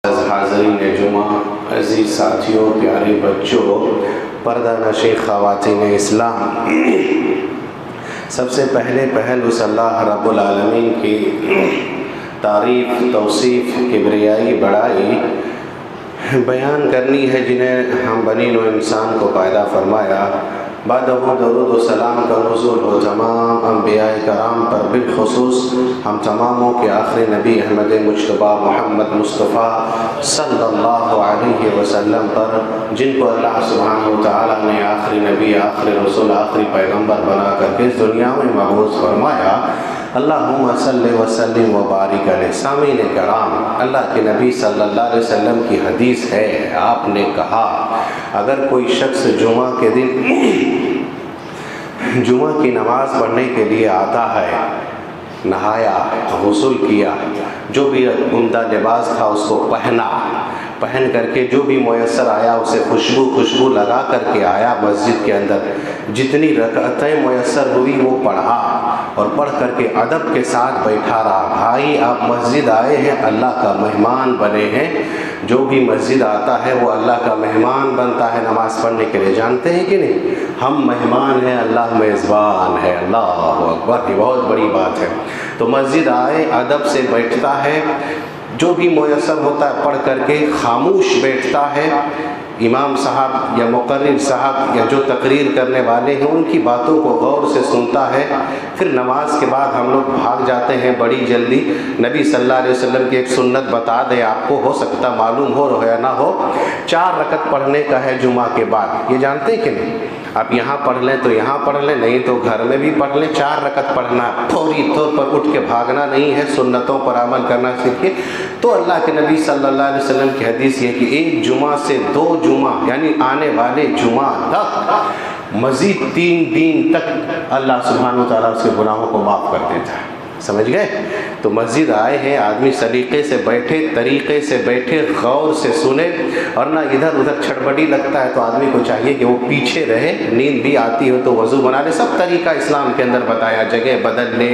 حاضرین جمعہ، عزیز ساتھیوں، پیارے بچوں، پردہ نشین خواتین اسلام، سب سے پہل اس اللہ رب العالمین کی تعریف، توصیف، کبریائی، بڑائی بیان کرنی ہے جنہیں ہم بنی نوع انسان کو پیدا فرمایا۔ بعد درود و سلام کا نزول ہو تمام انبیاء کرام پر، بالخصوص ہم تماموں کے آخری نبی احمد مجتبی محمد مصطفیٰ صلی اللہ علیہ وسلم پر، جن کو اللہ سبحانہ وتعالی نے آخری نبی، آخری رسول، آخری پیغمبر بنا کر کے اس دنیا میں مبعوث فرمایا۔ اللہم صلی وسلم و بارک علیہ۔ سامعین کرام، اللہ کے نبی صلی اللہ علیہ وسلم کی حدیث ہے، آپ نے کہا اگر کوئی شخص جمعہ کے دن جمعہ کی نماز پڑھنے کے لیے آتا ہے، نہایا، غسل کیا، جو بھی عمدہ لباس تھا اس کو پہن کر کے جو بھی میسر آیا اسے خوشبو لگا کر کے آیا مسجد کے اندر، جتنی رکعتیں میسر ہوئی وہ پڑھا اور پڑھ کر کے ادب کے ساتھ بیٹھا رہا۔ بھائی، آپ مسجد آئے ہیں، اللہ کا مہمان بنے ہیں۔ جو بھی مسجد آتا ہے وہ اللہ کا مہمان بنتا ہے نماز پڑھنے کے لیے، جانتے ہیں کہ نہیں؟ ہم مہمان ہیں، اللہ میزبان ہے۔ اللہ اکبر، یہ بہت بڑی بات ہے۔ تو مسجد آئے، ادب سے بیٹھتا ہے، جو بھی میسر ہوتا ہے پڑھ کر کے خاموش بیٹھتا ہے۔ امام صاحب یا مقرر صاحب یا جو تقریر کرنے والے ہیں ان کی باتوں کو غور سے سنتا ہے۔ پھر نماز کے بعد ہم لوگ بھاگ جاتے ہیں بڑی جلدی۔ نبی صلی اللہ علیہ وسلم کی ایک سنت بتا دیں، آپ کو ہو سکتا معلوم ہو یا نہ ہو، 4 رکعت پڑھنے کا ہے جمعہ کے بعد۔ یہ جانتے ہیں کہ نہیں؟ آپ یہاں پڑھ لیں تو یہاں پڑھ لیں، نہیں تو گھر میں بھی پڑھ لیں۔ 4 رکعت پڑھنا ہے، فوری طور پر اٹھ کے بھاگنا نہیں ہے، سنتوں پر عمل کرنا سیکھیے۔ تو اللہ کے نبی صلی اللہ علیہ وسلم کی حدیث یہ کہ ایک جمعہ سے 2 جمعہ یعنی آنے والے جمعہ تک، مزید 3 دن تک اللہ سبحانہ وتعالیٰ اس کے گناہوں کو معاف کر دیتا ہے۔ سمجھ گئے؟ تو مسجد آئے ہیں، آدمی سلیقے سے بیٹھے، طریقے سے بیٹھے، غور سے سنے، اور نہ ادھر ادھر چھڑبڑی لگتا ہے تو آدمی کو چاہیے کہ وہ پیچھے رہے۔ نیند بھی آتی ہو تو وضو بنا لے، سب طریقہ اسلام کے اندر بتایا، جگہ بدل لے،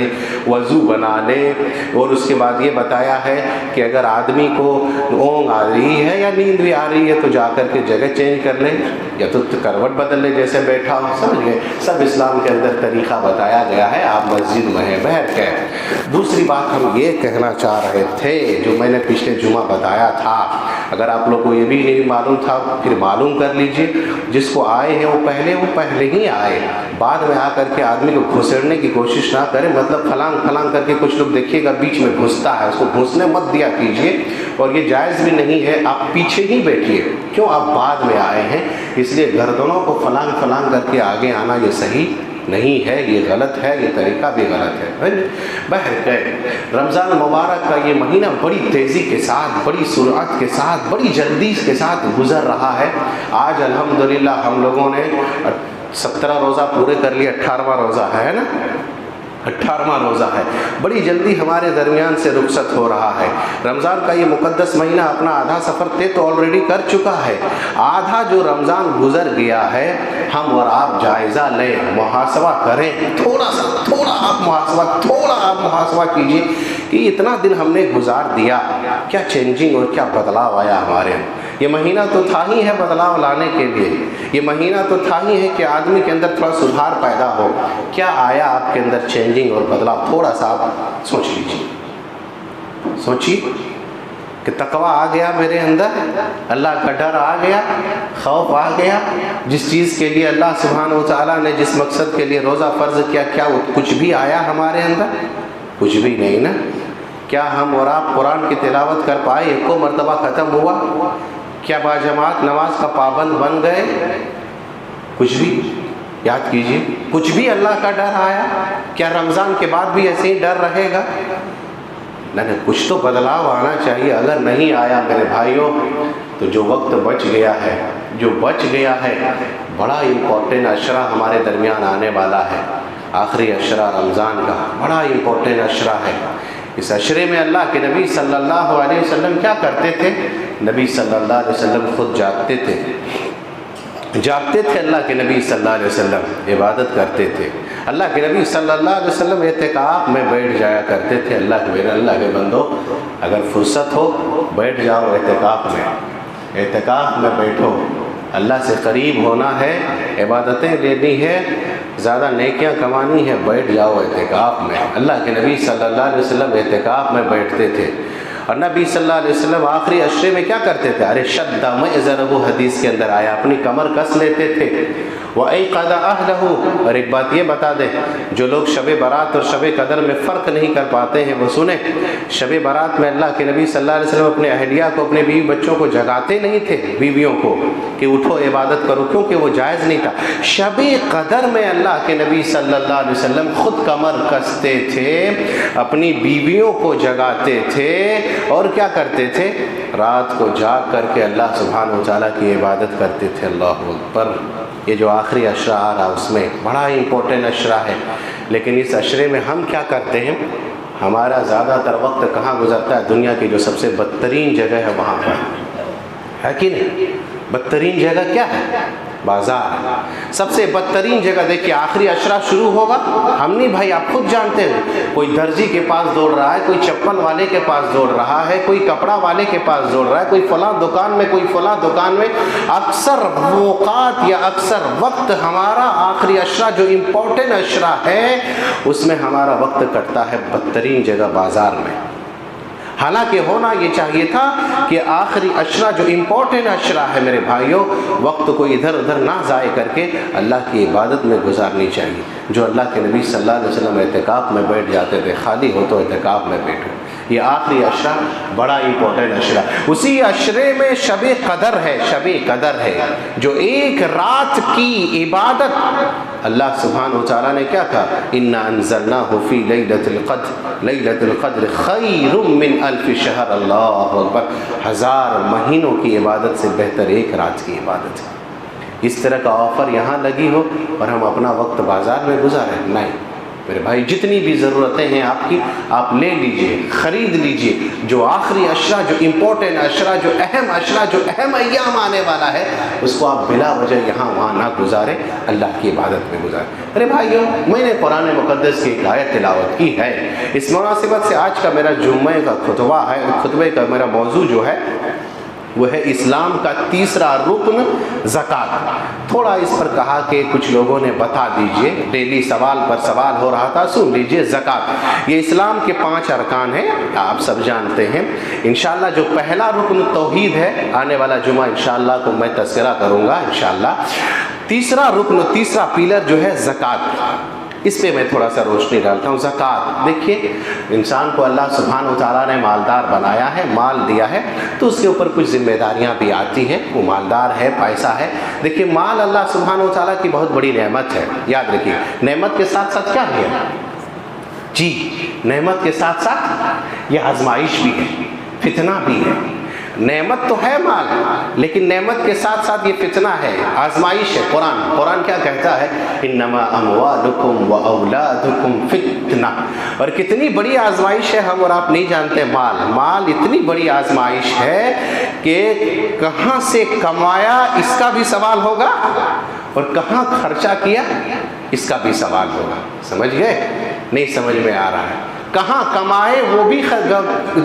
وضو بنا لے، اور اس کے بعد یہ بتایا ہے کہ اگر آدمی کو اونگ آ رہی ہے یا نیند بھی آ رہی ہے تو جا کر کے جگہ چینج کر لے یا تو کروٹ بدل لے جیسے بیٹھا ہو۔ سمجھ گئے؟ سب اسلام کے اندر طریقہ بتایا گیا ہے، آپ مسجد میں ہیں۔ بہرکیف دوسری بات ہم یہ کہنا چاہ رہے تھے جو میں نے پچھلے جمعہ بتایا تھا، اگر آپ لوگوں کو یہ بھی نہیں معلوم تھا پھر معلوم کر لیجئے۔ جس کو آئے ہیں وہ پہلے ہی آئے، بعد میں آ کر کے آدمی کو گھسڑنے کی کوشش نہ کرے، مطلب پھلانگ کر کے کچھ لوگ دیکھیے گا بیچ میں گھستا ہے، اس کو گھسنے مت دیا کیجئے، اور یہ جائز بھی نہیں ہے۔ آپ پیچھے ہی بیٹھیے، کیوں؟ آپ بعد میں آئے ہیں، اس لیے گردنوں کو پھلانگ کر کے آگے آنا یہ صحیح نہیں ہے، یہ غلط ہے، یہ طریقہ بھی غلط ہے۔ بہرکیف رمضان مبارک کا یہ مہینہ بڑی تیزی کے ساتھ، بڑی سرعت کے ساتھ، بڑی جلدی کے ساتھ گزر رہا ہے۔ آج الحمدللہ ہم لوگوں نے 17 روزہ پورے کر لیے، 18واں روزہ ہے نا، 18واں روزہ ہے۔ بڑی جلدی ہمارے درمیان سے رخصت ہو رہا ہے۔ رمضان کا یہ مقدس مہینہ اپنا آدھا سفر طے تو آلریڈی کر چکا ہے، آدھا جو رمضان گزر گیا ہے، ہم اور آپ جائزہ لیں، محاسبہ کریں، تھوڑا آپ محاسبہ کیجئے کہ اتنا دن ہم نے گزار دیا، کیا چینجنگ اور کیا بدلاؤ آیا ہمارے ہم۔ یہ مہینہ تو تھا ہی ہے بدلاؤ لانے کے لیے، یہ مہینہ تو تھا ہی ہے کہ آدمی کے اندر تھوڑا سدھار پیدا ہو۔ کیا آیا آپ کے اندر چینجنگ اور بدلاؤ؟ تھوڑا سا آپ سوچ لیجیے، سوچیے کہ تقویٰ آ گیا میرے اندر، اللہ کا ڈر آ گیا، خوف آ گیا، جس چیز کے لیے اللہ سبحانہ وتعالیٰ نے جس مقصد کے لیے روزہ فرض کیا، کیا وہ کچھ بھی آیا ہمارے اندر؟ کچھ بھی نہیں نا۔ کیا ہم اور آپ قرآن کی تلاوت کر پائے؟ ایک مرتبہ ختم ہوا؟ کیا باجماعت نماز کا پابند بن گئے؟ کچھ بھی؟ یاد کیجئے، کچھ بھی اللہ کا ڈر آیا؟ کیا رمضان کے بعد بھی ایسے ہی ڈر رہے گا؟ نہیں، کچھ تو بدلاؤ آنا چاہیے۔ اگر نہیں آیا میرے بھائیوں تو جو وقت بچ گیا ہے، بڑا امپورٹنٹ عشرہ ہمارے درمیان آنے والا ہے، آخری عشرہ رمضان کا بڑا امپورٹنٹ عشرہ ہے۔ اس عشرے میں اللہ کے نبی صلی اللہ علیہ وسلم کیا کرتے تھے؟ نبی صلی اللہ علیہ وسلم خود جاگتے تھے، اللہ کے نبی صلی اللہ علیہ وسلم عبادت کرتے تھے۔ اللہ کے نبی صلی اللہ علیہ وسلم اعتکاف میں بیٹھ جایا کرتے تھے۔ اللہ کے بندو، اگر فرصت ہو بیٹھ جاؤ اعتکاف میں بیٹھو، اللہ سے قریب ہونا ہے، عبادتیں لینی ہے، زیادہ نیکیاں کمانی ہے، بیٹھ جاؤ اعتکاف میں۔ اللہ کے نبی صلی اللہ علیہ وسلم اعتکاف میں بیٹھتے تھے، اور نبی صلی اللہ علیہ وسلم آخری عشرے میں کیا کرتے تھے؟ ارے شد مئزرہ حدیث کے اندر آیا، اپنی کمر کس لیتے تھے۔ وَأَيْقَظَ أَهْلَهُ، اور ایک بات یہ بتا دیں، جو لوگ شب برات اور شب قدر میں فرق نہیں کر پاتے ہیں وہ سنیں، شب برات میں اللہ کے نبی صلی اللہ علیہ وسلم اپنے اہلیہ کو، اپنے بیوی بچوں کو جگاتے نہیں تھے، بیویوں کو، کہ اٹھو عبادت کرو، کیونکہ وہ جائز نہیں تھا۔ شب قدر میں اللہ کے نبی صلی اللہ علیہ وسلم خود کمر کستے تھے، اپنی بیویوں کو جگاتے تھے، اور کیا کرتے تھے؟ رات کو جاگ کر کے اللہ سبحانہ و تعالیٰ کی عبادت کرتے تھے۔ اللہ اکبر۔ یہ جو آخری عشرہ آ رہا اس میں بڑا امپورٹنٹ عشرہ ہے، لیکن اس عشرے میں ہم کیا کرتے ہیں؟ ہمارا زیادہ تر وقت کہاں گزرتا ہے؟ دنیا کی جو سب سے بدترین جگہ ہے وہاں پر، ہے کہ نہیں؟ بدترین جگہ کیا ہے؟ بازار۔ سب سے بدترین جگہ دیکھیے، آخری عشرہ شروع ہوگا، ہم نہیں بھائی، آپ خود جانتے ہیں، کوئی درزی کے پاس دوڑ رہا ہے، کوئی چپل والے کے پاس دوڑ رہا ہے، کوئی کپڑا والے کے پاس دوڑ رہا ہے، کوئی فلاں دکان میں، کوئی فلاں دکان میں۔ اکثر اوقات یا اکثر وقت ہمارا آخری عشرہ جو امپورٹنٹ عشرہ ہے اس میں ہمارا وقت کٹتا ہے بدترین جگہ بازار میں۔ حالانکہ ہونا یہ چاہیے تھا کہ آخری عشرہ جو امپورٹنٹ عشرہ ہے میرے بھائیوں، وقت کو ادھر ادھر نہ ضائع کر کے اللہ کی عبادت میں گزارنی چاہیے۔ جو اللہ کے نبی صلی اللہ علیہ وسلم اعتکاف میں بیٹھ جاتے تھے، خالی ہو تو اعتکاف میں بیٹھو۔ یہ آخری عشرہ بڑا امپورٹنٹ عشرہ، اسی عشرے میں شب قدر ہے، شب قدر ہے، جو ایک رات کی عبادت اللہ سبحانہ و تعالیٰ نے کیا کہا؟ اِنَّا أَنزَلْنَاهُ فِي لَيْلَةِ الْقَدْرِ لَيْلَةُ الْقَدْرِ خَيْرٌ مِّنْ أَلْفِ شَهْرٍ۔ اللہ اکبر۔ 1000 مہینوں کی عبادت سے بہتر ایک رات کی عبادت ہے۔ اس طرح کا آفر یہاں لگی ہو اور ہم اپنا وقت بازار میں گزاریں؟ نہیں میرے بھائی، جتنی بھی ضرورتیں ہیں آپ کی، آپ لے لیجئے، خرید لیجئے۔ جو آخری عشرہ، جو امپورٹنٹ عشرہ، جو اہم عشرہ، جو اہم ایام آنے والا ہے، اس کو آپ بلا وجہ یہاں وہاں نہ گزاریں، اللہ کی عبادت میں گزاریں۔ ارے بھائیوں، میں نے قرآن مقدس کی ایک آیت تلاوت کی ہے، اس مناسبت سے آج کا میرا جمعے کا خطبہ ہے، خطبے کا میرا موضوع جو ہے وہ ہے اسلام کا تیسرا رکن زکوٰۃ۔ تھوڑا اس پر کہا کہ کچھ لوگوں نے بتا دیجئے، ڈیلی سوال پر سوال ہو رہا تھا، سن لیجئے۔ زکوٰۃ یہ اسلام کے 5 ارکان ہیں، آپ سب جانتے ہیں۔ انشاءاللہ جو پہلا رکن توحید ہے، آنے والا جمعہ انشاءاللہ کو میں تذکرہ کروں گا انشاءاللہ۔ تیسرا رکن، تیسرا پیلر جو ہے زکوٰۃ، اس پہ میں تھوڑا سا روشنی ڈالتا ہوں۔ زکوٰۃ دیکھیے، انسان کو اللہ سبحانہ و تعالیٰ نے مالدار بنایا ہے، مال دیا ہے، تو اس کے اوپر کچھ ذمہ داریاں بھی آتی ہیں۔ وہ مالدار ہے، پیسہ ہے۔ دیکھیے، مال اللہ سبحانہ و تعالیٰ کی بہت بڑی نعمت ہے، یاد رکھیے۔ نعمت کے ساتھ ساتھ کیا ہے؟ جی، نعمت کے ساتھ ساتھ یہ آزمائش بھی ہے، فتنہ بھی ہے۔ نعمت تو ہے مال، لیکن نعمت کے ساتھ ساتھ یہ فتنہ ہے، آزمائش ہے۔ قرآن کیا کہتا ہے؟ انما اموالکم واولادکم فتنہ۔ اور کتنی بڑی آزمائش ہے، ہم اور آپ نہیں جانتے۔ مال اتنی بڑی آزمائش ہے کہ کہاں سے کمایا اس کا بھی سوال ہوگا، اور کہاں خرچہ کیا اس کا بھی سوال ہوگا۔ سمجھ گئے؟ نہیں سمجھ میں آ رہا ہے؟ کہاں کمائے وہ بھی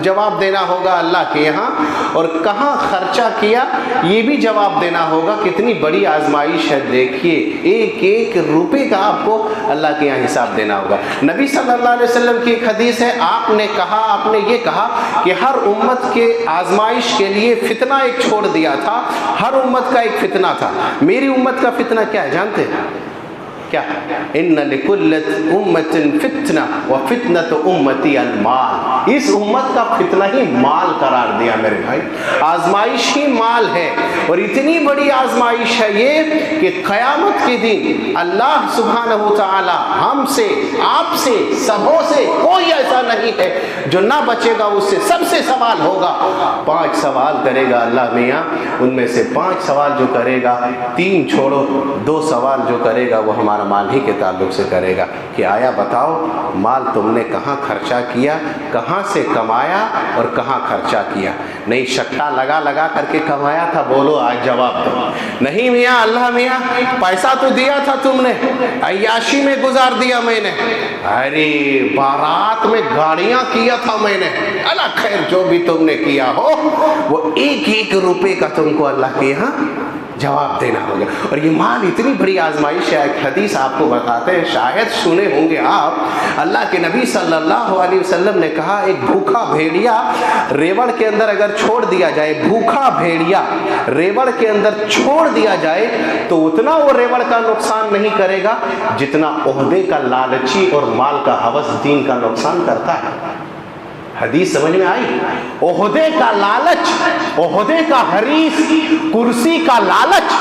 جواب دینا ہوگا اللہ کے یہاں، اور کہاں خرچہ کیا یہ بھی جواب دینا ہوگا۔ کتنی بڑی آزمائش ہے، دیکھیے، ایک ایک روپے کا آپ کو اللہ کے یہاں حساب دینا ہوگا۔ نبی صلی اللہ علیہ وسلم کی ایک حدیث ہے، آپ نے یہ کہا کہ ہر امت کے آزمائش کے لیے فتنہ ایک چھوڑ دیا تھا، ہر امت کا ایک فتنہ تھا۔ میری امت کا فتنہ کیا ہے جانتے ہیں؟ کیا؟ ان لکل امت فتنہ وفتنۃ امتی المال۔ اس امت کا فتنہ ہی مال قرار دیا میرے بھائی، آزمائش ہی مال ہے۔ اور اتنی بڑی آزمائش ہے یہ کہ قیامت کے دن اللہ سبحانہ و تعالی ہم سے، آپ سے، سبوں سے کوئی ایسا نہیں ہے جو نہ بچے گا، اس سے سب سے سوال ہوگا۔ 5 سوال کرے گا اللہ میاں، ان میں سے 5 سوال جو کرے گا، 3 چھوڑو، 2 سوال جو کرے گا وہ ہمارا مال ہی کے تعلق سے کرے گا کہ آیا بتاؤ مال تم نے کہاں خرچہ کیا، کہاں سے کمایا اور کہاں خرچہ کیا؟ نہیں شٹا لگا لگا کر کے کمایا تھا، بولو آج جواب دو۔ نہیں میاں اللہ میاں پیسہ تو دیا تھا تم نے، عیاشی میں گزار دیا میں نے، ارے بارات میں گاڑیاں کیا تھا میں نے، اللہ خیر جو بھی تم نے کیا ہو وہ ایک ایک روپے کا تم کو اللہ کے یہاں جواب دینا ہوگا۔ اور یہ مال اتنی بڑی آزمائش ہے، ایک حدیث آپ کو بتاتے ہیں، شاید سنے ہوں گے آپ، اللہ کے نبی صلی اللہ علیہ وسلم نے کہا ایک بھوکا بھیڑیا ریوڑ کے اندر اگر چھوڑ دیا جائے، بھوکا بھیڑیا ریوڑ کے اندر چھوڑ دیا جائے تو اتنا وہ ریوڑ کا نقصان نہیں کرے گا جتنا عہدے کا لالچی اور مال کا ہوس دین کا نقصان کرتا ہے۔ حدیث سمجھ میں آئی؟ عہدے کا لالچ، عہدے کا حریص، کرسی کا لالچ،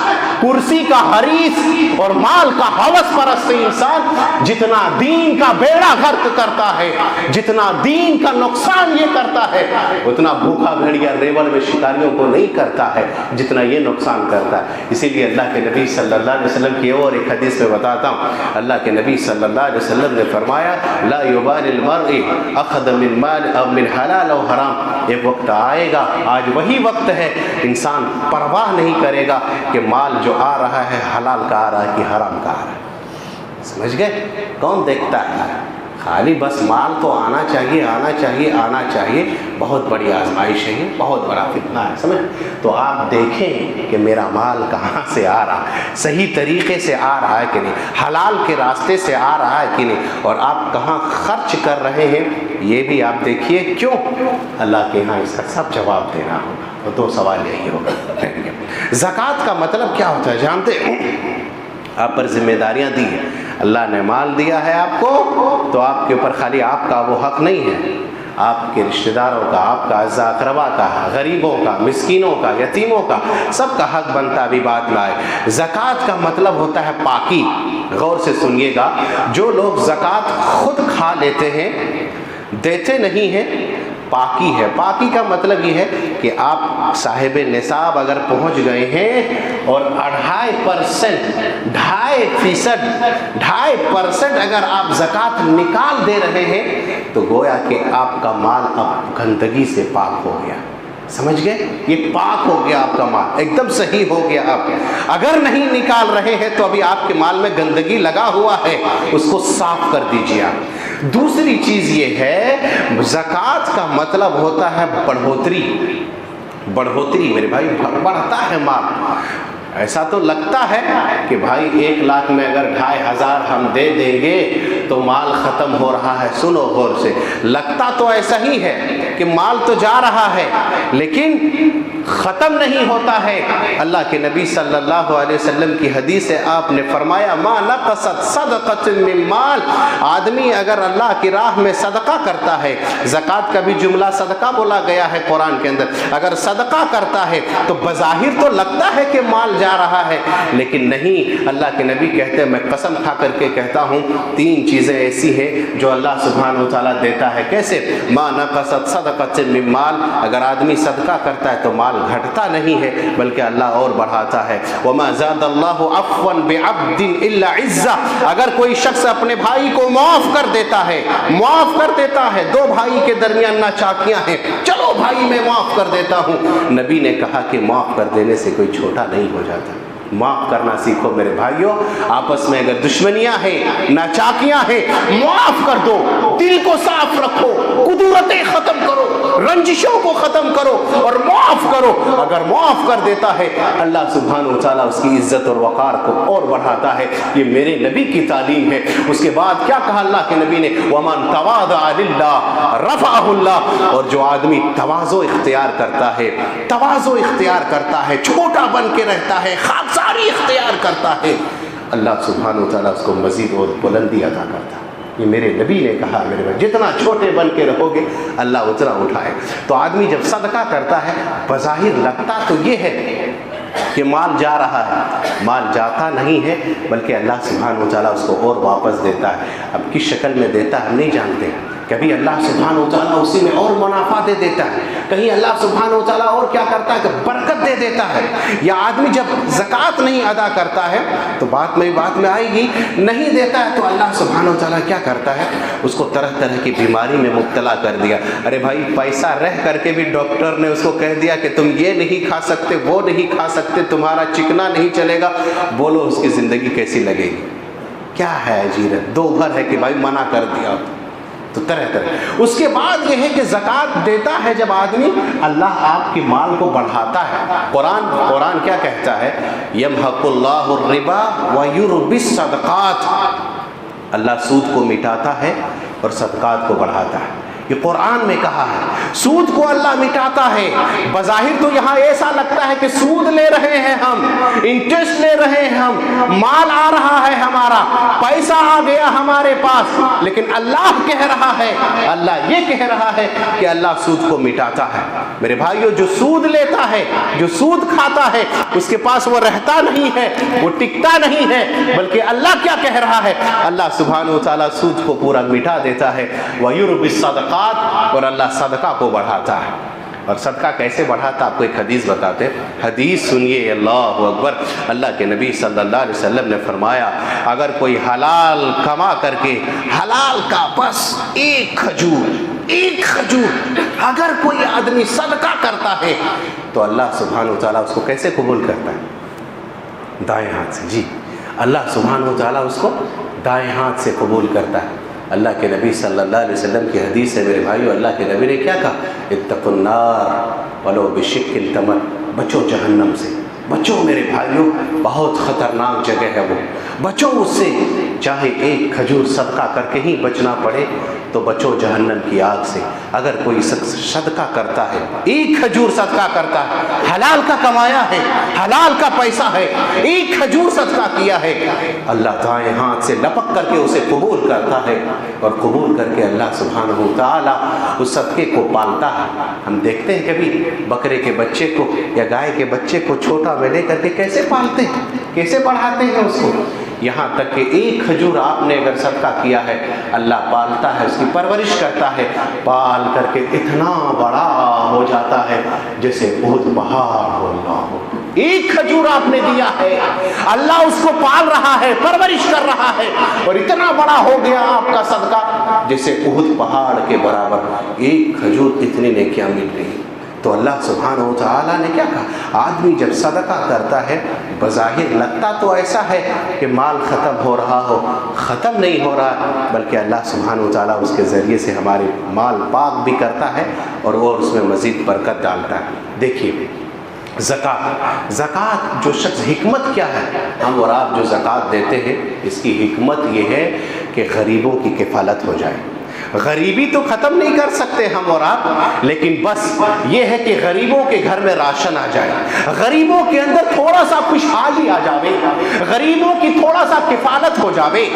کرسی کا حریص اور مال کا ہوس پرست انسان جتنا دین کا بیڑا غرق کرتا ہے، جتنا دین کا نقصان یہ کرتا ہے، اتنا بھوکا بھیڑیا ریوڑ میں شکاریوں کو نہیں کرتا ہے جتنا یہ نقصان کرتا ہے۔ اسی لیے اللہ کے نبی صلی اللہ علیہ وسلم کی اور ایک حدیث میں بتاتا ہوں، اللہ کے نبی صلی اللہ علیہ وسلم نے فرمایا لا یبال المرء اخذ من مال من حلال و حرام، ایک وقت آئے گا، آج وہی وقت ہے، انسان پرواہ نہیں کرے گا کہ مال جو آ رہا ہے حلال کا آ رہا ہے کہ حرام کا آ رہا ہے۔ سمجھ گئے؟ کون دیکھتا ہے؟ خالی بس مال تو آنا چاہیے آنا چاہیے آنا چاہیے، بہت بڑی آزمائش ہے، یہ بہت بڑا فتنہ ہے۔ سمجھ؟ تو آپ دیکھیں کہ میرا مال کہاں سے آ رہا ہے، صحیح طریقے سے آ رہا ہے کہ نہیں، حلال کے راستے سے آ رہا ہے کہ نہیں، اور آپ کہاں خرچ کر رہے ہیں یہ بھی آپ دیکھیے۔ کیوں؟ اللہ کے یہاں اس کا سب جواب دینا ہوگا۔ تو دو سوال یہی ہوگا۔ زکوٰۃ کا مطلب کیا ہوتا ہے جانتے ہیں؟ آپ پر ذمہ داریاں دی ہیں، اللہ نے مال دیا ہے آپ کو تو آپ کے اوپر خالی آپ کا وہ حق نہیں ہے، آپ کے رشتہ داروں کا، آپ کا اعزا اقربا کا، غریبوں کا، مسکینوں کا، یتیموں کا، سب کا حق بنتا بھی بات لائے۔ زکوٰۃ کا مطلب ہوتا ہے پاکی۔ غور سے سنیے گا، جو لوگ زکوٰۃ خود کھا لیتے ہیں دیتے نہیں ہیں، پاکی ہے۔ پاکی کا مطلب یہ ہے کہ آپ صاحب نصاب اگر پہنچ گئے ہیں اور 2.5% اگر آپ زکوٰۃ نکال دے رہے ہیں تو گویا کہ آپ کا مال اب گندگی سے پاک ہو گیا۔ سمجھ گئے؟ یہ پاک ہو گیا آپ کا مال، ایک دم صحیح ہو گیا۔ آپ اگر نہیں نکال رہے ہیں تو ابھی آپ کے مال میں گندگی لگا ہوا ہے، اس کو صاف کر دیجیے آپ۔ دوسری چیز یہ ہے زکوٰۃ کا مطلب ہوتا ہے بڑھوتری۔ بڑھوتری میرے بھائی، بڑھتا ہے مال۔ ایسا تو لگتا ہے کہ بھائی 1 لاکھ میں اگر 2,500 ہم دے دیں گے تو مال ختم ہو رہا ہے۔ سنو غور سے، لگتا تو ایسا ہی ہے کہ مال تو جا رہا ہے لیکن ختم نہیں ہوتا ہے۔ اللہ کے نبی صلی اللہ علیہ وسلم کی حدیث ہے، آپ نے فرمایا ما نقصت صدقۃ من مال، آدمی اگر اللہ کی راہ میں صدقہ کرتا ہے، زکوٰۃ کا بھی جملہ صدقہ بولا گیا ہے قرآن کے اندر، اگر صدقہ کرتا ہے تو بظاہر تو لگتا ہے کہ مال جا رہا ہے لیکن نہیں۔ اللہ کے نبی کہتے ہیں، میں قسم کھا کر کے کہتا ہوں، 3 چیزیں ایسی ہیں جو اللہ سبحانہ و تعالیٰ دیتا ہے۔ کیسے؟ ما نقصت صدقۃ من مال، اگر آدمی صدقہ کرتا ہے تو مال گھٹتا نہیں ہے بلکہ اللہ اور بڑھاتا ہے۔ وما زاد اللہ عفوا بعبد الا عزا، اگر کوئی شخص اپنے بھائی کو معاف کر دیتا ہے، معاف کر دیتا ہے، 2 بھائی کے درمیان ناچاکیاں ہیں، چلو بھائی میں معاف کر دیتا ہوں، نبی نے کہا کہ معاف کر دینے سے کوئی چھوٹا نہیں ہو جاتا۔ معاف کرنا سیکھو میرے بھائیوں، آپس میں اگر دشمنیاں ہیں، ناچاکیاں ہیں، معاف کر دو، دل کو صاف رکھو، قدورتیں ختم کرو، رنجشوں کو ختم کرو اور معاف کرو۔ اگر معاف کر دیتا ہے اللہ سبحانہ و تعالیٰ اس کی عزت اور وقار کو اور بڑھاتا ہے۔ یہ میرے نبی کی تعلیم ہے۔ اس کے بعد کیا کہا اللہ کے نبی نے؟ وَمَن تَوَاضَعَ لِلَّهِ رَفَعَهُ اللَّهُ، اور جو آدمی تواضع اختیار کرتا ہے، تواضع اختیار کرتا ہے، چھوٹا بن کے رہتا ہے، خاکساری اختیار کرتا ہے، اللہ سبحانہ و تعالیٰ اس کو مزید اور بلندی عطا کرتا ہے۔ یہ میرے نبی نے کہا میرے بھائی، جتنا چھوٹے بن کے رہو گے اللہ اتنا اٹھائے۔ تو آدمی جب صدقہ کرتا ہے بظاہر لگتا تو یہ ہے کہ مال جا رہا ہے، مال جاتا نہیں ہے بلکہ اللہ سبحانہ و تعالیٰ اس کو اور واپس دیتا ہے۔ اب کس شکل میں دیتا ہے ہم نہیں جانتے، کبھی اللہ سبحانہ و تعالیٰ اسی میں اور منافع دے دیتا ہے، کہیں اللہ سبحانہ و تعالیٰ اور کیا کرتا ہے کہ برکت دے دیتا ہے. یا آدمی جب زکوٰۃ نہیں ادا کرتا ہے تو بات میں آئے گی، نہیں دیتا ہے تو اللہ سبحانہ و تعالیٰ کیا کرتا ہے، اس کو طرح طرح کی بیماری میں مبتلا کر دیا. ارے بھائی پیسہ رہ کر کے بھی ڈاکٹر نے اس کو کہہ دیا کہ تم یہ نہیں کھا سکتے، وہ نہیں کھا سکتے، تمہارا چکنا نہیں چلے گا، بولو اس کی زندگی کیسی لگے گی؟ کیا ہے اجیرت، دو گھر ہے کہ بھائی منع کر دیا. تو طرح اس کے بعد یہ ہے کہ زکوٰۃ دیتا ہے جب آدمی، اللہ آپ کے مال کو بڑھاتا ہے. قرآن کیا کہتا ہے، یمحق اللہ الربا ویربی الصدقات، اللہ سود کو مٹاتا ہے اور صدقات کو بڑھاتا ہے. یہ قرآن میں کہا ہے. سود کو اللہ مٹاتا ہے. بظاہر تو یہاں ایسا لگتا ہے کہ سود لے رہے ہیں ہم، انٹرسٹ لے رہے ہیں ہم، مال آ رہا ہے ہمارا، پیسہ آ گیا ہمارے پاس، لیکن اللہ کہہ رہا ہے، اللہ یہ کہہ رہا ہے کہ اللہ سود کو مٹاتا ہے. میرے بھائیو، جو سود لیتا ہے، جو سود کھاتا ہے، اس کے پاس وہ رہتا نہیں ہے، وہ ٹکتا نہیں ہے، بلکہ اللہ کیا کہہ رہا ہے، اللہ سبحانہ و تعالیٰ سود کو پورا مٹا دیتا ہے. وَيُرْبِ الصَّدَقَاتِ، اور اللہ صدقہ کو بڑھاتا ہے. اور صدقہ کیسے بڑھاتا؟ آپ کو ایک حدیث بتاتے. حدیث سنیے، اللہ اکبر. اللہ کے نبی صلی اللہ علیہ وسلم نے فرمایا، اگر کوئی حلال کما کر کے، حلال کا بس ایک کھجور اگر کوئی آدمی صدقہ کرتا ہے تو اللہ سبحانہ و تعالیٰ اس کو کیسے قبول کرتا ہے؟ دائیں ہاتھ سے. جی، اللہ سبحانہ و تعالیٰ اس کو دائیں ہاتھ سے قبول کرتا ہے. اللہ کے نبی صلی اللہ علیہ وسلم کی حدیث ہے میرے بھائیو. اللہ کے نبی نے کیا کہا، اتقوا النار ولو بشق التمر، بچو جہنم سے، بچو میرے بھائیو، بہت خطرناک جگہ ہے وہ، بچو اس سے. چاہے ایک کھجور صدقہ کر کے ہی بچنا پڑے تو بچو جہنم کی آگ سے. اگر کوئی صدقہ کرتا ہے، ایک کھجور صدقہ کرتا ہے، حلال کا کمایا ہے، حلال کا پیسہ ہے، ایک کھجور صدقہ کیا ہے، اللہ دائیں ہاتھ سے لپک کر کے اسے قبول کرتا ہے. اور قبول کر کے اللہ سبحانہ و تعالیٰ اس صدقے کو پالتا ہے. ہم دیکھتے ہیں کبھی بکرے کے بچے کو یا گائے کے بچے کو چھوٹا میں لے کر کے کیسے پالتے ہیں، کیسے بڑھاتے ہیں اس کو. یہاں تک کہ ایک کھجور آپ نے اگر صدقہ کیا ہے، اللہ پالتا ہے، اس کی پرورش کرتا ہے، پال کر کے اتنا بڑا ہو جاتا ہے جیسے احد پہاڑ ہو. اللہ ہو، ایک کھجور آپ نے دیا ہے، اللہ اس کو پال رہا ہے، پرورش کر رہا ہے، اور اتنا بڑا ہو گیا آپ کا صدقہ جیسے احد پہاڑ کے برابر. ایک کھجور اتنی نیکیاں مل رہی. تو اللہ سبحانہ و تعالیٰ نے کیا کہا، آدمی جب صدقہ کرتا ہے، بظاہر لگتا تو ایسا ہے کہ مال ختم ہو رہا ہو، ختم نہیں ہو رہا، بلکہ اللہ سبحانہ و تعالیٰ اس کے ذریعے سے ہمارے مال پاک بھی کرتا ہے اور اس میں مزید برکت ڈالتا ہے. دیکھیے زکوٰۃ جو شخص، حکمت کیا ہے، ہم اور آپ جو زکوٰۃ دیتے ہیں، اس کی حکمت یہ ہے کہ غریبوں کی کفالت ہو جائے. غریبی تو ختم نہیں کر سکتے ہم اور آپ، لیکن بس یہ ہے کہ غریبوں کے گھر میں راشن آ جائے، غریبوں کے اندر تھوڑا سا خوشحالی آ جاوے، غریبوں کی تھوڑا سا کفالت ہو جاوے،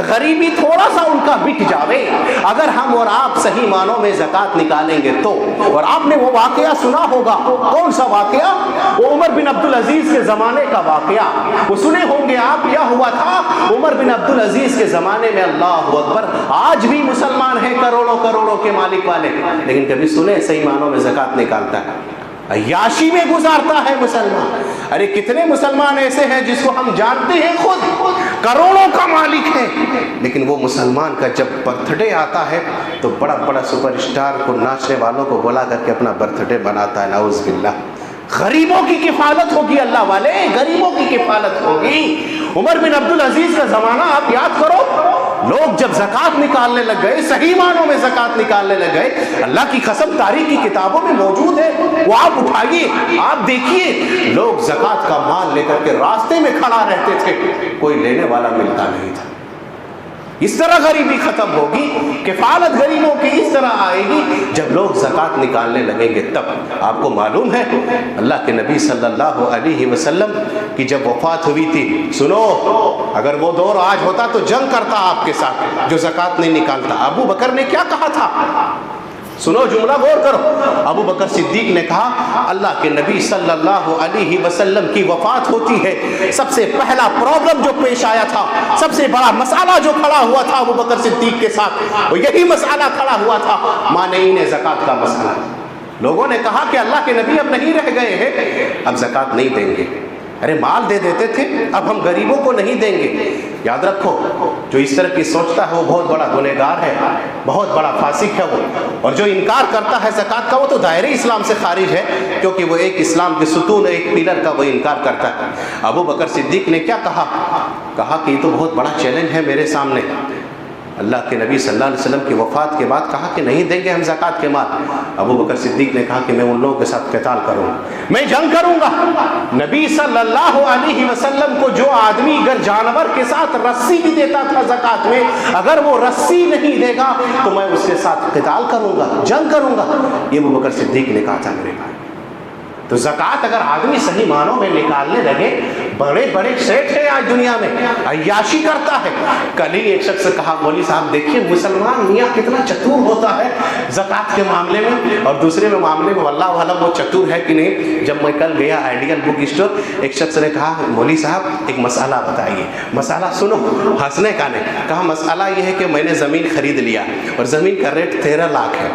غریبی تھوڑا سا ان کا مٹ جاوے. اگر ہم اور آپ صحیح معنوں میں زکوٰۃ نکالیں گے تو. اور آپ نے وہ واقعہ سنا ہوگا، کون سا واقعہ؟ وہ عمر بن عبدالعزیز کے زمانے کا واقعہ. وہ سنے ہوں گے آپ. کیا ہوا تھا عمر بن عبدالعزیز کے زمانے میں؟ اللہ اکبر. آج بھی مسلمان ہیں کروڑوں کے مالک والے، لیکن کبھی سنے صحیح معنوں میں زکوٰۃ نکالتا ہے؟ عیاشی میں گزارتا ہے مسلمان. ارے کتنے مسلمان ایسے ہیں جس کو ہم جانتے ہیں خود کروڑوں کا مالک ہے، لیکن وہ مسلمان کا جب برتھ ڈے آتا ہے تو بڑا بڑا سپر اسٹار کو، ناچنے والوں کو بلا کر کے اپنا برتھ ڈے بناتا ہے. نعوذ باللہ. غریبوں کی کفالت ہوگی اللہ والے، غریبوں کی کفالت ہوگی. عمر بن عبدالعزیز کا زمانہ آپ یاد کرو. لوگ جب زکوٰۃ نکالنے لگ گئے، صحیح معنوں میں زکوٰۃ نکالنے لگ گئے، اللہ کی قسم تاریخ کی کتابوں میں موجود ہے، وہ آپ اٹھائیے، آپ دیکھیے، لوگ زکوٰۃ کا مال لے کر کے راستے میں کھڑا رہتے تھے، کوئی لینے والا ملتا نہیں تھا. اس طرح غریبی ختم ہوگی، کفالت غریبوں کی اس طرح آئے گی جب لوگ زکوٰۃ نکالنے لگیں گے تب. آپ کو معلوم ہے اللہ کے نبی صلی اللہ علیہ وسلم کی جب وفات ہوئی تھی، سنو، اگر وہ دور آج ہوتا تو جنگ کرتا آپ کے ساتھ جو زکوٰۃ نہیں نکالتا. ابو بکر نے کیا کہا تھا؟ سنو جملہ غور کرو. ابو بکر صدیق نے کہا اللہ کے نبی صلی اللہ علیہ وسلم کی وفات ہوتی ہے، سب سے پہلا پرابلم جو پیش آیا تھا، سب سے بڑا مسئلہ جو کھڑا ہوا تھا ابو بکر صدیق کے ساتھ، وہ یہی مسئلہ کھڑا ہوا تھا مانعین زکوٰۃ کا مسئلہ. لوگوں نے کہا کہ اللہ کے نبی اب نہیں رہ گئے ہیں، اب زکوٰۃ نہیں دیں گے. ارے مال دے دیتے تھے، اب ہم غریبوں کو نہیں دیں گے. یاد رکھو جو اس طرح کی سوچتا ہے وہ بہت بڑا گنہگار ہے، بہت بڑا فاسق ہے وہ. اور جو انکار کرتا ہے زکوٰۃ کا وہ تو دائرے اسلام سے خارج ہے، کیونکہ وہ ایک اسلام کے ستون، ایک پلر کا وہ انکار کرتا ہے. ابو بکر صدیق نے کیا کہا کہ یہ تو بہت بڑا چیلنج ہے میرے سامنے. اللہ کے نبی صلی اللہ علیہ وسلم کی وفات کے بعد کہا کہ نہیں دیں گے ہم زکوٰۃ کے مال. ابو بکر صدیق نے کہا کہ میں ان لوگوں کے ساتھ قتال کروں گا، میں جنگ کروں گا. نبی صلی اللہ علیہ وسلم کو جو آدمی اگر جانور کے ساتھ رسی بھی دیتا تھا زکوٰۃ میں، اگر وہ رسی نہیں دے گا تو میں اس کے ساتھ قتال کروں گا، جنگ کروں گا. یہ ابو بکر صدیق نے کہا تھا میرے بھائی. تو زکوٰۃ اگر آدمی صحیح معنوں میں نکالنے لگے، بڑے بڑے سیٹ ہیں آج دنیا میں، عیاشی کرتا ہے. کل ہی ایک شخص سے کہا مولوی صاحب دیکھیے مسلمان میاں کتنا چتور ہوتا ہے زکوٰۃ کے معاملے میں، اور دوسرے میں معاملے میں واللہ عالم وہ چتور ہے کہ نہیں. جب میں کل گیا آئیڈیل بک اسٹور، ایک شخص نے کہا مولوی صاحب ایک مسئلہ بتائیے. مسئلہ سنو، ہنسنے کا نہیں. کہا مسئلہ یہ ہے کہ میں نے زمین خرید لیا اور زمین کا ریٹ 13 لاکھ ہے.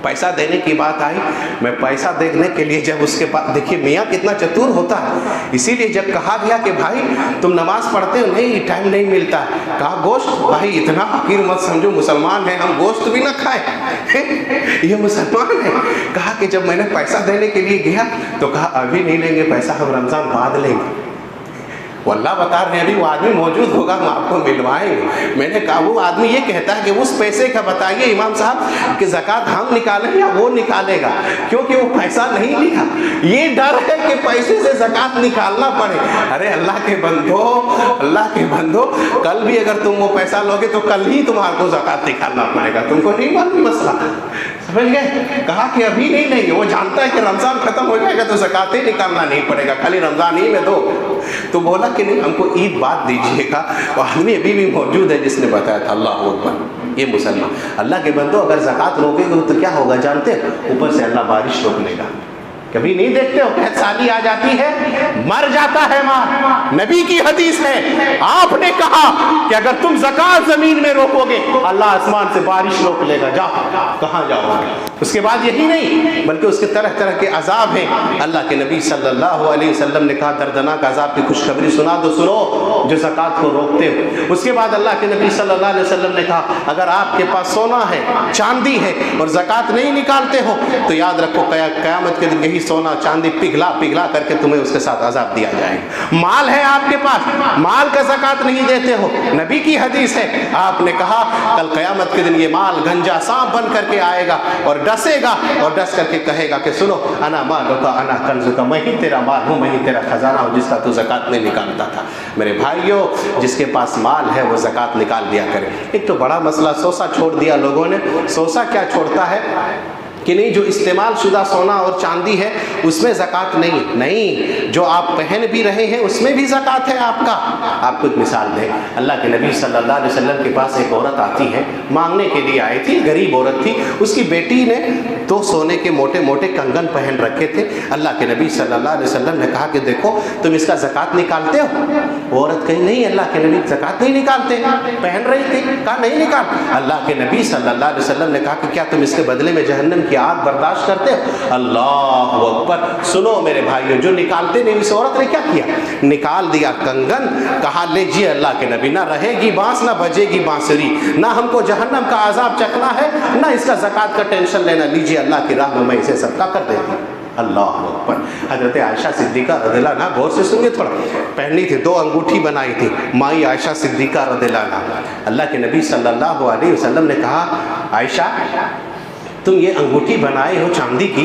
پیسہ دینے کی بات آئی، میں پیسہ دینے کے لیے جب اس کے پاس، دیکھیے میاں کتنا چتور ہوتا ہے. اسی لیے جب کہا گیا کہ بھائی تم نماز پڑھتے ہو، نہیں ٹائم نہیں ملتا. کہا گوشت، بھائی اتنا حقیر مت سمجھو، مسلمان ہیں ہم، گوشت بھی نہ کھائیں، یہ مسلمان ہے. کہا کہ جب میں نے پیسہ دینے کے لیے گیا تو کہا ابھی نہیں لیں گے پیسہ، ہم رمضان بعد لیں گے. واللہ بتا رہے ہیں ابھی وہ آدمی موجود ہوگا، ہم آپ کو ملوائیں گے. میں نے کہا وہ آدمی یہ کہتا ہے کہ اس پیسے کا بتائیے امام صاحب کہ زکوٰۃ ہم نکالیں یا وہ نکالے گا، کیونکہ وہ پیسہ نہیں لیا. یہ ڈر ہے کہ پیسے سے زکوٰۃ نکالنا پڑے. ارے اللہ کے بندو، اللہ کے بندو، کل بھی اگر تم وہ پیسہ لوگے تو کل ہی تمہارے کو زکوٰۃ نکالنا پڑے گا. تم کو نہیں معلوم مسئلہ، سمجھ گئے. کہا کہ ابھی نہیں لیں گے، وہ جانتا ہے کہ رمضان ختم ہو جائے گا تو زکوٰۃ ہی نکالنا نہیں پڑے گا، خالی رمضان ہی میں دو. تو بولا کہ نہیں ہم کو عید بعد دیجیے گا. وہ آدمی ابھی بھی موجود ہے جس نے بتایا تھا. اللہ اکبر. یہ مسلمان. اللہ کے بندو اگر زکوٰۃ روکے گے تو کیا ہوگا جانتے؟ اوپر سے اللہ بارش روک لے گا. کبھی نہیں دیکھتے ہو قحط سالی آ جاتی ہے، مر جاتا ہے مال. نبی کی حدیث ہے، آپ نے کہا کہ اگر تم زکوٰۃ زمین میں روکو گے اللہ آسمان سے بارش روک لے گا. جاؤ، کہاں جاؤ گے؟ اس کے بعد یہی نہیں بلکہ اس کے طرح طرح کے عذاب ہیں. اللہ کے نبی صلی اللہ علیہ وسلم نے کہا دردناک عذاب کی خوشخبری سنا دو، سنو جو زکوٰۃ کو روکتے ہو. اس کے بعد اللہ کے نبی صلی اللہ علیہ وسلم نے کہا اگر آپ کے پاس سونا ہے، چاندی ہے اور زکوٰۃ نہیں نکالتے ہو تو یاد رکھو قیامت کے دن یہی سونا چاندی پگھلا پگھلا کر کے تمہیں اس کے ساتھ عذاب دیا جائے گا. مال ہے آپ کے پاس، مال کا زکوٰۃ نہیں دیتے ہو. نبی کی حدیث ہے، آپ نے کہا کل قیامت کے دن یہ مال گنجا سانپ بن کر کے آئے گا اور ڈسے گا اور ڈس کر کے کہے گا کہ سنو انا مالک انا کنزک، میں ہی تیرا مال ہوں، میں ہی تیرا خزانہ ہوں جس کا تو زکوٰۃ نہیں نکالتا تھا. میرے بھائیو جس کے پاس مال ہے وہ زکوٰۃ نکال دیا کرے. ایک تو بڑا مسئلہ سوسا چھوڑ دیا لوگوں نے. سوسا کیا چھوڑتا ہے کہ نہیں جو استعمال شدہ سونا اور چاندی ہے اس میں زکوٰۃ نہیں، جو آپ پہن بھی رہے ہیں اس میں بھی زکوٰۃ ہے آپ کا. آپ کو ایک مثال دیں، اللہ کے نبی صلی اللہ علیہ وسلم کے پاس ایک عورت آتی ہے، مانگنے کے لیے آئی تھی، غریب عورت تھی. اس کی بیٹی نے تو سونے کے موٹے موٹے کنگن پہن رکھے تھے. اللہ کے نبی صلی اللہ علیہ وسلم نے کہا کہ دیکھو تم اس کا زکوٰۃ نکالتے ہو؟ وہ عورت کہی نہیں اللہ کے نبی زکوٰۃ نہیں نکالتے. پہن رہی تھی، کہا نہیں نکال. اللہ کے نبی صلی اللہ علیہ وسلم نے کہا کہ کیا تم اس کے بدلے میں جہنم کی آگ برداشت کرتے ہو؟ اللہ اکبر. سنو میرے بھائیو جو نکالتے نہیں، اس عورت نے کیا کیا؟ نکال دیا کنگن. کہا لیجیے اللہ کے نبی، نہ رہے گی بانس نہ بجے گی بانسری، نہ ہم کو جہنم کا عذاب چکنا ہے نہ اس کا زکوٰۃ کا ٹینشن لینا. لیجیے اللہ کی راہ میں اسے صدقہ کر دیتی. اللہ اکبر. حضرت عائشہ صدیقہ رضی اللہ عنہا، غور سے سنیے تھوڑا، پہنی تھی 2 انگوٹھی بنائی تھی مائی عائشہ صدیقہ رضی اللہ عنہا. اللہ کے نبی صلی اللہ علیہ وسلم نے کہا عائشہ تم یہ انگوٹھی بنائے ہو چاندی کی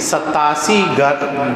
87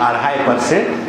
2.5%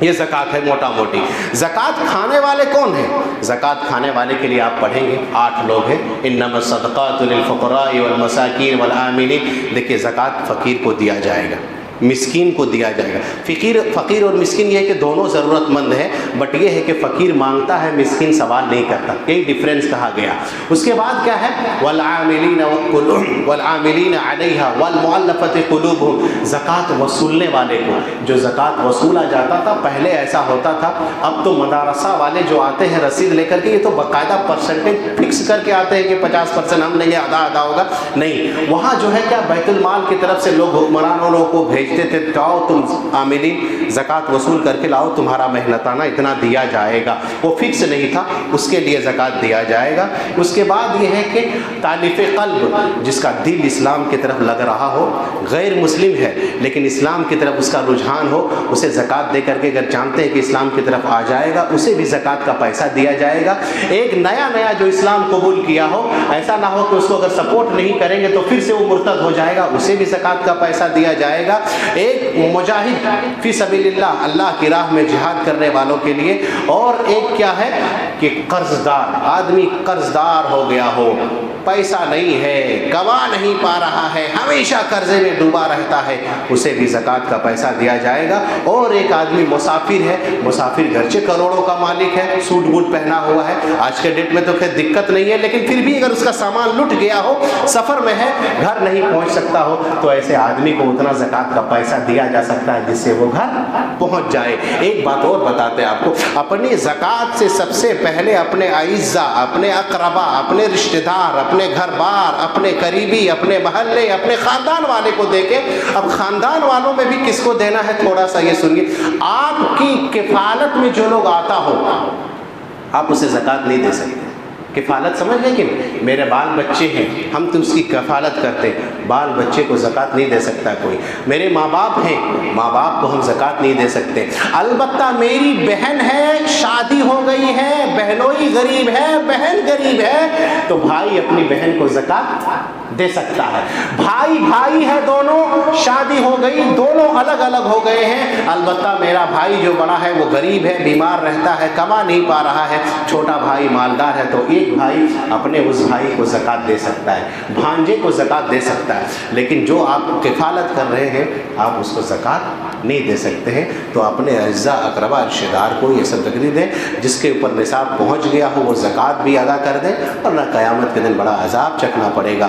یہ زکوٰۃ ہے موٹا موٹی۔ زکوٰۃ کھانے والے کون ہیں؟ زکوٰۃ کھانے والے کے لیے آپ پڑھیں گے 8 لوگ ہیں، انما الصدقات للفقراء والمساکین والعاملین۔ دیکھیے زکوٰۃ فقیر کو دیا جائے گا، مسکین کو دیا جائے گا۔ فقیر اور مسکین یہ ہے کہ دونوں ضرورت مند ہیں، بٹ یہ ہے کہ فقیر مانگتا ہے، مسکین سوال نہیں کرتا، یہی ڈفرینس کہا گیا۔ اس کے بعد کیا ہے؟ والعاملین علیہا والمؤلفۃ قلوبہم، زکوٰۃ وصولنے والے کو، جو زکوٰۃ وصولا جاتا تھا پہلے ایسا ہوتا تھا، اب تو مدارسہ والے جو آتے ہیں رسید لے کر کے، یہ تو باقاعدہ پرسنٹیج فکس کر کے آتے ہیں کہ 50% ہم لیں گے، آدھا ہوگا، نہیں، وہاں جو ہے کیا بیت المال کی طرف سے لوگ حکمرانوں کو بھیجتے تھے، جاؤ تم عاملین زکوٰۃ وصول کر کے لاؤ، تمہارا محنتانہ اتنا دیا جائے گا، وہ فکس نہیں تھا، اس کے لیے زکوٰۃ دیا جائے گا۔ اس کے بعد یہ ہے کہ تالیف قلب، جس کا دل اسلام کی طرف لگ رہا ہو، غیر مسلم ہے لیکن اسلام کی طرف اس کا رجحان ہو، اسے زکوٰۃ دے کر کے اگر جانتے ہیں کہ اسلام کی طرف آ جائے گا، اسے بھی زکوٰۃ کا پیسہ دیا جائے گا۔ ایک نیا جو اسلام قبول کیا ہو، ایسا نہ ہو کہ اس کو اگر سپورٹ نہیں کریں گے تو پھر سے وہ مرتد ہو جائے گا، اسے بھی زکوٰۃ کا پیسہ دیا جائے گا۔ ایک مجاہد فی سبیل اللہ، اللہ کی راہ میں جہاد کرنے والوں کے لیے، اور ایک کیا ہے کہ قرض دار آدمی، قرض دار ہو گیا ہو، پیسہ نہیں ہے، کما نہیں پا رہا ہے، ہمیشہ قرضے میں ڈوبا رہتا ہے، اسے بھی زکوٰۃ کا پیسہ دیا جائے گا۔ اور ایک آدمی مسافر ہے، مسافر گرچہ کروڑوں کا مالک ہے، سوٹ بوٹ پہنا ہوا ہے، آج کے ڈیٹ میں تو خیر دقت نہیں ہے، لیکن پھر بھی اگر اس کا سامان لٹ گیا ہو، سفر میں ہے، گھر نہیں پہنچ سکتا ہو، تو ایسے آدمی کو اتنا زکوٰۃ کا پیسہ دیا جا سکتا ہے جس سے وہ گھر پہنچ جائے۔ ایک بات اور بتاتے ہیں آپ کو، اپنی زکوٰۃ سے سب سے پہلے اپنے اعزا، اپنے اقربا، اپنے رشتہ دار، اپنے گھر بار، اپنے قریبی، اپنے محلے، اپنے خاندان والے کو دے کے، اب خاندان والوں میں بھی کس کو دینا ہے تھوڑا سا یہ سنیے۔ آپ کی کفالت میں جو لوگ آتا ہو، آپ اسے زکوٰۃ نہیں دے سکتے۔ کفالت سمجھ لیں کہ میرے بال بچے ہیں، ہم تو اس کی کفالت کرتے، بال بچے کو زکوٰۃ نہیں دے سکتا کوئی۔ میرے ماں باپ ہیں، ماں باپ کو ہم زکوٰۃ نہیں دے سکتے۔ البتہ میری بہن ہے، شادی ہو گئی ہے، بہنوئی غریب ہے، بہن غریب ہے، تو بھائی اپنی بہن کو زکوٰۃ دے سکتا ہے۔ بھائی ہے، دونوں شادی ہو گئی، دونوں الگ الگ ہو گئے ہیں، البتہ میرا بھائی جو بڑا ہے وہ غریب ہے، بیمار رہتا ہے، کما نہیں پا رہا ہے، چھوٹا بھائی مالدار ہے، تو ایک بھائی اپنے اس بھائی کو زکوٰۃ دے سکتا ہے، بھانجے کو زکوٰۃ دے سکتا ہے، لیکن جو آپ کفالت کر رہے ہیں آپ اس کو زکوٰۃ نہیں دے سکتے ہیں۔ تو اپنے اعزا، اقربا، رشتہ دار کو یہ سب تقریر دیں، جس کے اوپر نصاب پہنچ گیا ہو وہ زکوٰۃ بھی ادا کر دیں، ورنہ قیامت کے دن بڑا عذاب چکھنا پڑے گا۔